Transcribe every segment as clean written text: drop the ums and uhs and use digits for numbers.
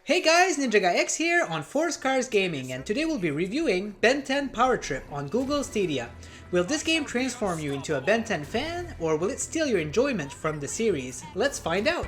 Hey guys, NinjaGuy X here on Force Cars Gaming, and today we'll be reviewing Ben 10 Power Trip on Google Stadia. Will this game transform you into a Ben 10 fan, or will it steal your enjoyment from the series? Let's find out!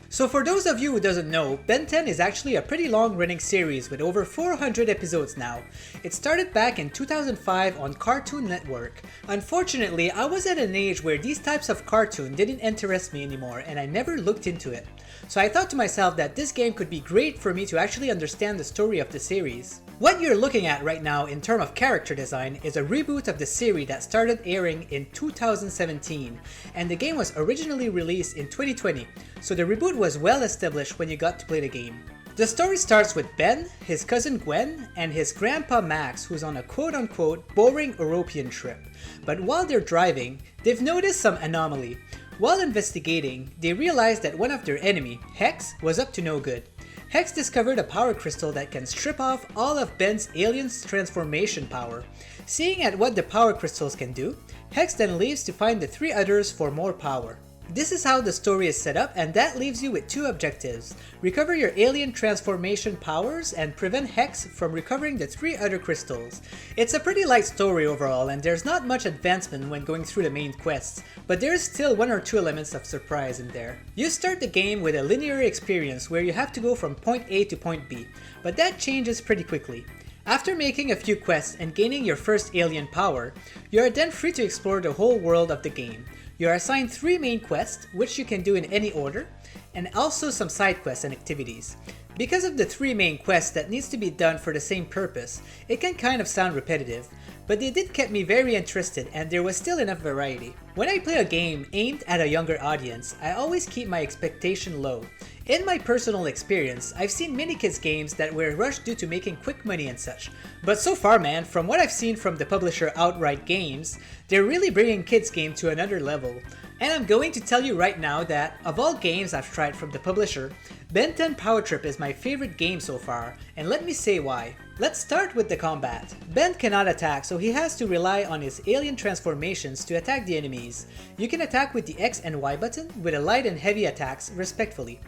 So for those of you who doesn't know, Ben 10 is actually a pretty long running series with over 400 episodes now. It started back in 2005 on Cartoon Network. Unfortunately, I was at an age where these types of cartoon didn't interest me anymore and I never looked into it. So I thought to myself that this game could be great for me to actually understand the story of the series. What you're looking at right now in terms of character design is a reboot of the series that started airing in 2017, and the game was originally released in 2020, so the reboot was well established when you got to play the game. The story starts with Ben, his cousin Gwen, and his grandpa Max, who's on a quote-unquote boring European trip. But while they're driving, they've noticed some anomaly. While investigating, they realized that one of their enemy, Hex, was up to no good. Hex discovered a power crystal that can strip off all of Ben's alien's transformation power. Seeing at what the power crystals can do, Hex then leaves to find the three others for more power. This is how the story is set up, and that leaves you with two objectives: recover your alien transformation powers and prevent Hex from recovering the three other crystals. It's a pretty light story overall, and there's not much advancement when going through the main quests, but there's still one or two elements of surprise in there. You start the game with a linear experience where you have to go from point A to point B, but that changes pretty quickly. After making a few quests and gaining your first alien power, you are then free to explore the whole world of the game. You are assigned 3 main quests, which you can do in any order, and also some side quests and activities. Because of the 3 main quests that needs to be done for the same purpose, it can kind of sound repetitive, but they did keep me very interested and there was still enough variety. When I play a game aimed at a younger audience, I always keep my expectation low. In my personal experience, I've seen many kids games that were rushed due to making quick money and such. But so far man, from what I've seen from the publisher Outright Games, they're really bringing kids game to another level. And I'm going to tell you right now that, of all games I've tried from the publisher, Ben 10 Power Trip is my favorite game so far, and let me say why. Let's start with the combat. Ben cannot attack, so he has to rely on his alien transformations to attack the enemies. You can attack with the X and Y button, with a light and heavy attacks, respectively.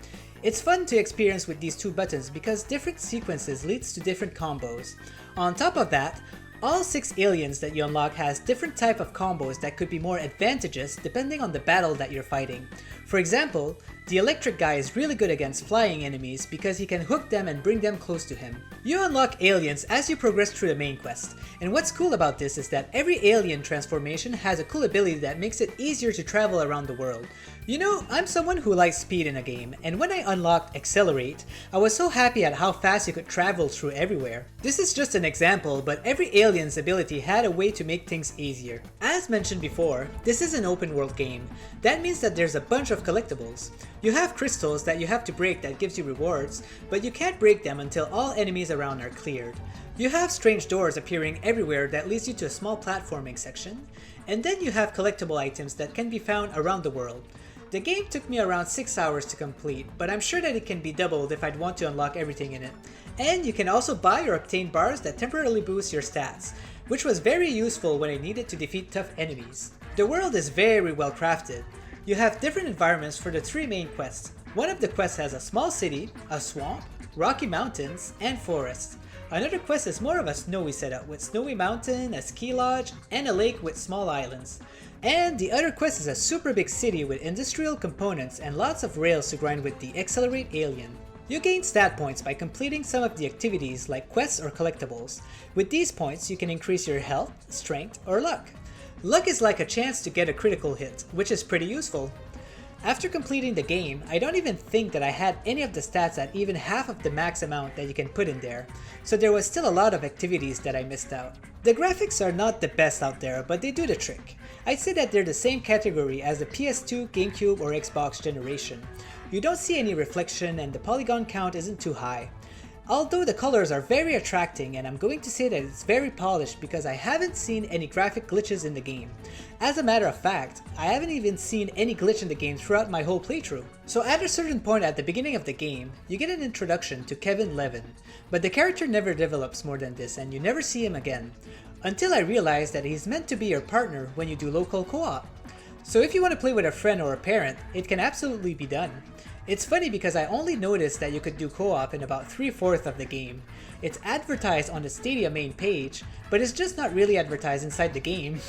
It's fun to experience with these two buttons because different sequences leads to different combos. On top of that, all 6 aliens that you unlock has different type of combos that could be more advantageous depending on the battle that you're fighting. For example, the electric guy is really good against flying enemies because he can hook them and bring them close to him. You unlock aliens as you progress through the main quest, and what's cool about this is that every alien transformation has a cool ability that makes it easier to travel around the world. You know, I'm someone who likes speed in a game, and when I unlocked Accelerate, I was so happy at how fast you could travel through everywhere. This is just an example, but every alien's ability had a way to make things easier. As mentioned before, this is an open world game. That means that there's a bunch of collectibles. You have crystals that you have to break that gives you rewards, but you can't break them until all enemies around are cleared. You have strange doors appearing everywhere that leads you to a small platforming section, and then you have collectible items that can be found around the world. The game took me around 6 hours to complete, but I'm sure that it can be doubled if I'd want to unlock everything in it. And you can also buy or obtain bars that temporarily boost your stats, which was very useful when I needed to defeat tough enemies. The world is very well crafted. You have different environments for the 3 main quests. One of the quests has a small city, a swamp, rocky mountains, and forests. Another quest is more of a snowy setup with snowy mountain, a ski lodge, and a lake with small islands. And the other quest is a super big city with industrial components and lots of rails to grind with the Accelerate alien. You gain stat points by completing some of the activities like quests or collectibles. With these points you can increase your health, strength, or luck. Luck is like a chance to get a critical hit, which is pretty useful. After completing the game, I don't even think that I had any of the stats at even half of the max amount that you can put in there, so there was still a lot of activities that I missed out. The graphics are not the best out there, but they do the trick. I'd say that they're the same category as the PS2, GameCube, or Xbox generation. You don't see any reflection and the polygon count isn't too high. Although the colors are very attracting, and I'm going to say that it's very polished because I haven't seen any graphic glitches in the game. As a matter of fact, I haven't even seen any glitch in the game throughout my whole playthrough. So at a certain point at the beginning of the game, you get an introduction to Kevin Levin, but the character never develops more than this and you never see him again. Until I realized that he's meant to be your partner when you do local co-op. So if you want to play with a friend or a parent, it can absolutely be done. It's funny because I only noticed that you could do co-op in about 3/4 of the game. It's advertised on the Stadia main page, but it's just not really advertised inside the game.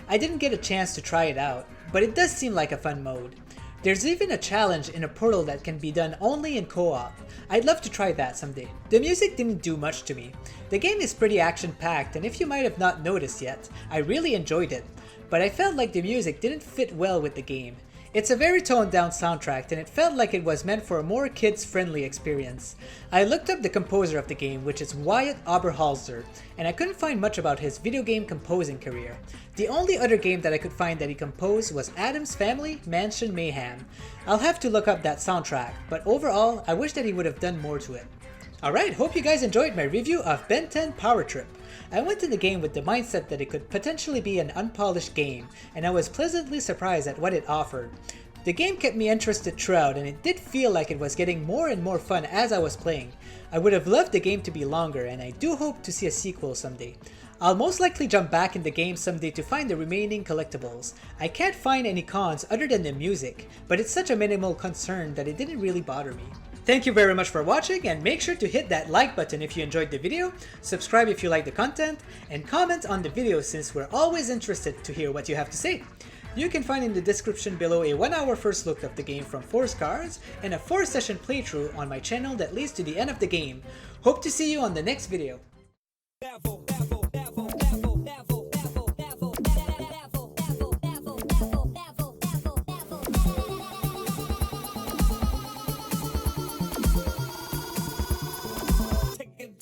I didn't get a chance to try it out, but it does seem like a fun mode. There's even a challenge in a portal that can be done only in co-op. I'd love to try that someday. The music didn't do much to me. The game is pretty action-packed, and if you might have not noticed yet, I really enjoyed it, but I felt like the music didn't fit well with the game. It's a very toned down soundtrack and it felt like it was meant for a more kids friendly experience. I looked up the composer of the game, which is Wyatt Oberholzer, and I couldn't find much about his video game composing career. The only other game that I could find that he composed was Addams Family Mansion Mayhem. I'll have to look up that soundtrack, but overall I wish that he would have done more to it. Alright, hope you guys enjoyed my review of Ben 10 Power Trip. I went in the game with the mindset that it could potentially be an unpolished game, and I was pleasantly surprised at what it offered. The game kept me interested throughout, and it did feel like it was getting more and more fun as I was playing. I would have loved the game to be longer, and I do hope to see a sequel someday. I'll most likely jump back in the game someday to find the remaining collectibles. I can't find any cons other than the music, but it's such a minimal concern that it didn't really bother me. Thank you very much for watching, and make sure to hit that like button if you enjoyed the video, subscribe if you like the content, and comment on the video since we're always interested to hear what you have to say. You can find in the description below a 1-hour first look of the game from 4 cards and a 4-session playthrough on my channel that leads to the end of the game. Hope to see you on the next video.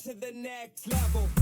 To the next level.